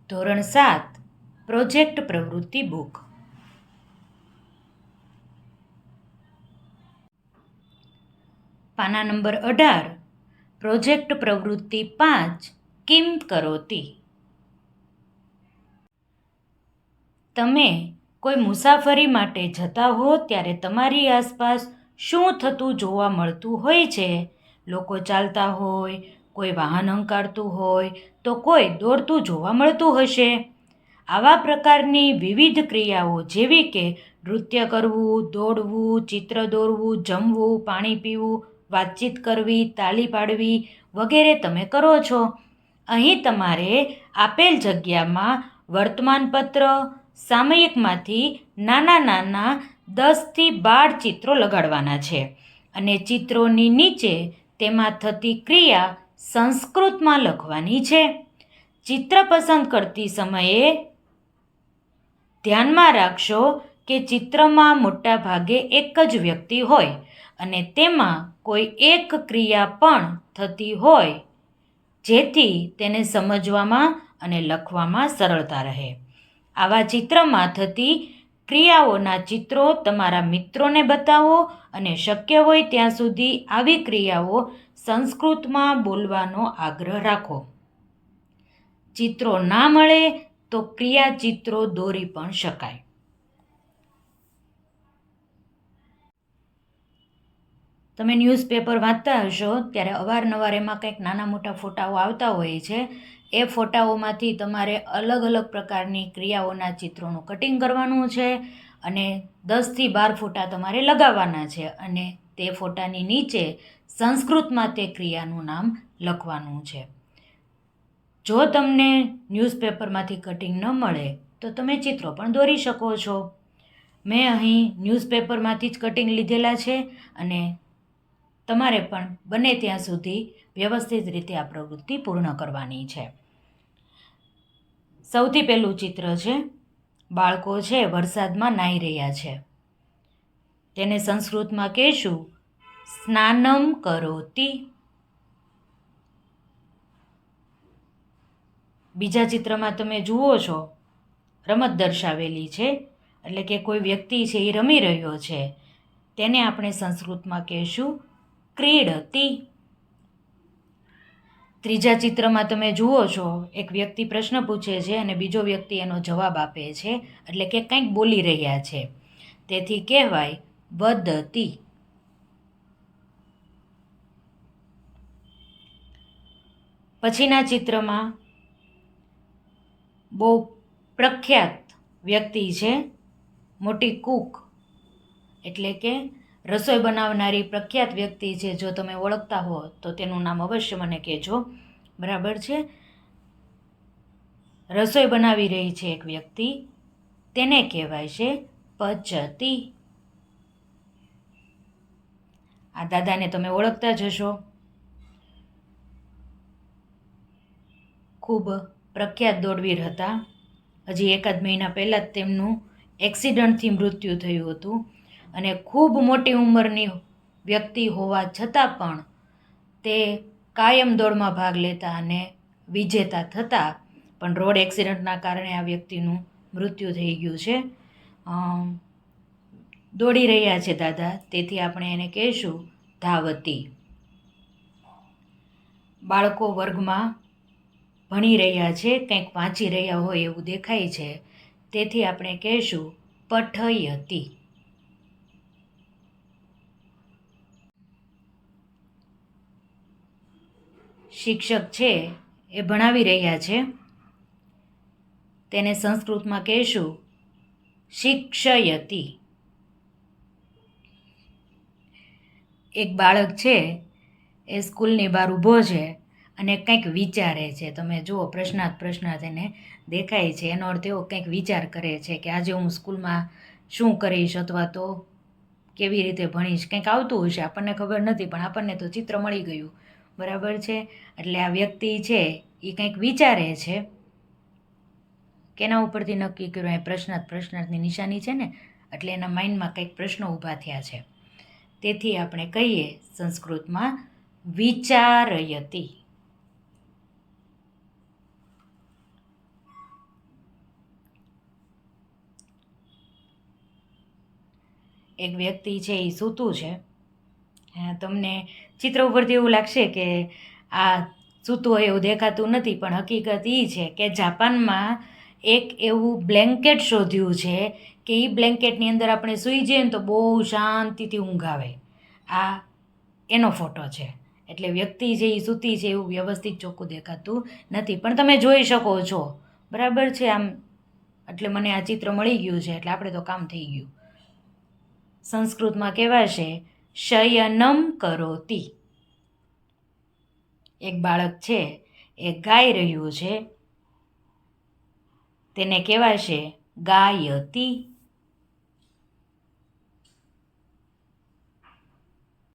ધોરણ 7 પ્રોજેક્ટ પ્રવૃત્તિ બુક. પાના નંબર 18 પ્રોજેક્ટ પ્રવૃત્તિ 5 કિમ કરોતી. તમે કોઈ મુસાફરી માટે જતા હો ત્યારે તમારી આસપાસ શું થતું જોવા મળતું હોય છે? લોકો ચાલતા હોય, કોઈ વાહન હંકારતું હોય તો કોઈ દોડતું જોવા મળતું હશે. આવા પ્રકારની વિવિધ ક્રિયાઓ જેવી કે નૃત્ય કરવું, દોડવું, ચિત્ર દોરવું, જમવું, પાણી પીવું, વાતચીત કરવી, તાળી પાડવી વગેરે તમે કરો છો. અહીં તમારે આપેલ જગ્યામાં વર્તમાનપત્ર, સામયિકમાંથી નાના નાના 10થી 12 ચિત્રો લગાડવાના છે અને ચિત્રોની નીચે તેમાં થતી ક્રિયા સંસ્કૃતમાં લખવાની છે. ચિત્ર પસંદ કરતી સમયે ધ્યાનમાં રાખશો કે ચિત્રમાં મોટા ભાગે એક જ વ્યક્તિ હોય અને તેમાં કોઈ એક ક્રિયા પણ થતી હોય જેથી તેને સમજવામાં અને લખવામાં સરળતા રહે. આવા ચિત્રમાં થતી ક્રિયાઓના ચિત્રો તમારા મિત્રોને બતાવો અને શક્ય હોય ત્યાં સુધી આવી ક્રિયાઓ સંસ્કૃતમાં બોલવાનો આગ્રહ રાખો. ચિત્રો ના મળે તો ક્રિયા ચિત્રો દોરી પણ શકાય. તમે ન્યૂઝપેપર વાંચતા હશો ત્યારે અવારનવાર એમાં કંઈક નાના મોટા ફોટાઓ આવતા હોય છે. એ ફોટાઓમાંથી તમારે અલગ અલગ પ્રકારની ક્રિયાઓના ચિત્રોનું કટિંગ કરવાનું છે અને 10થી 12 ફોટા તમારે લગાવવાના છે અને તે ફોટાની નીચે સંસ્કૃતમાં તે ક્રિયાનું નામ લખવાનું છે. જો તમને ન્યૂઝપેપરમાંથી કટિંગ ન મળે તો તમે ચિત્રો પણ દોરી શકો છો. મેં અહીં ન્યૂઝપેપરમાંથી જ કટિંગ લીધેલા છે અને તમારે પણ બને ત્યાં સુધી વ્યવસ્થિત રીતે આ પ્રવૃત્તિ પૂર્ણ કરવાની છે. સૌથી પહેલું ચિત્ર છે, બાળકો છે વરસાદમાં નાહી રહ્યા છે. તેને સંસ્કૃતમાં કહેશું સ્નાનમ કરોતિ. બીજા ચિત્રમાં તમે જુઓ છો રમત દર્શાવેલી છે, એટલે કે કોઈ વ્યક્તિ છે એ રમી રહ્યો છે. તેને આપણે સંસ્કૃતમાં કહેશું ક્રીડતી. ત્રીજા ચિત્રમાં તમે જુઓ છો એક વ્યક્તિ પ્રશ્ન પૂછે છે અને બીજો વ્યક્તિ એનો જવાબ આપે છે, એટલે કે કંઈક બોલી રહ્યા છે. તેથી કહેવાય વદતી. પછીના ચિત્રમાં બહુ પ્રખ્યાત વ્યક્તિ છે, મોટી કૂક એટલે કે રસોઈ બનાવનારી પ્રખ્યાત વ્યક્તિ છે. જો તમે ઓળખતા હો તો તેનું નામ અવશ્ય મને કહેજો. બરાબર છે. રસોઈ બનાવી રહી છે એક વ્યક્તિ, તેને કહેવાય છે પચતી. આ દાદાને તમે ઓળખતા જ હશો, ખૂબ પ્રખ્યાત દોડવીર હતા. હજી એકાદ મહિના પહેલાં જ તેમનું એક્સિડન્ટથી મૃત્યુ થયું હતું અને ખૂબ મોટી ઉંમરની વ્યક્તિ હોવા છતાં પણ તે કાયમ દોડમાં ભાગ લેતા અને વિજેતા થતા, પણ રોડ એક્સિડન્ટના કારણે આ વ્યક્તિનું મૃત્યુ થઈ ગયું છે. દોડી રહ્યા છે દાદા, તેથી આપણે એને કહીશું ધાવતી. બાળકો વર્ગમાં ભણી રહ્યા છે, કંઈક વાંચી રહ્યા હોય એવું દેખાય છે, તેથી આપણે કહીશું પઠયતી. શિક્ષક છે એ ભણાવી રહ્યા છે, તેને સંસ્કૃતમાં કહીશું શિક્ષયતી. એક બાળક છે એ સ્કૂલની બહાર ઊભો છે અને કંઈક વિચારે છે. તમે જુઓ પ્રશ્નાર્થ એને દેખાય છે. એનો અર્થ એવો કંઈક વિચાર કરે છે કે આજે હું સ્કૂલમાં શું કરીશ અથવા તો કેવી રીતે ભણીશ, કંઈક આવતું હશે, આપણને ખબર નથી, પણ આપણને તો ચિત્ર મળી ગયું. બરાબર છે. એટલે આ વ્યક્તિ છે એ કંઈક વિચારે છે. કેના ઉપરથી નક્કી કર્યું? એ પ્રશ્નાર્થની નિશાની છે ને, એટલે એના માઇન્ડમાં કંઈક પ્રશ્નો ઊભા થયા છે. તેથી આપણે કહીએ સંસ્કૃતમાં વિચારયતી. એક વ્યક્તિ છે એ સૂતું છે. તમને ચિત્ર ઉપરથી એવું લાગશે કે આ સૂતું હોય એવું દેખાતું નથી, પણ હકીકત એ છે કે જાપાનમાં એક એવું બ્લેન્કેટ શોધ્યું છે કે એ બ્લેન્કેટની અંદર આપણે સૂઈ જઈએ ને તો બહુ શાંતિથી ઊંઘ આવે. આ એનો ફોટો છે. એટલે વ્યક્તિ જે એ સૂતી છે એવું વ્યવસ્થિત ચોખ્ખું દેખાતું નથી, પણ તમે જોઈ શકો છો. બરાબર છે આમ. એટલે મને આ ચિત્ર મળી ગયું છે એટલે આપણે તો કામ થઈ ગયું. સંસ્કૃતમાં કહેવાશે શયનમ કરોતિ. એક બાળક છે એ ગાઈ રહ્યું છે, તેને કહેવાશે ગાયતી.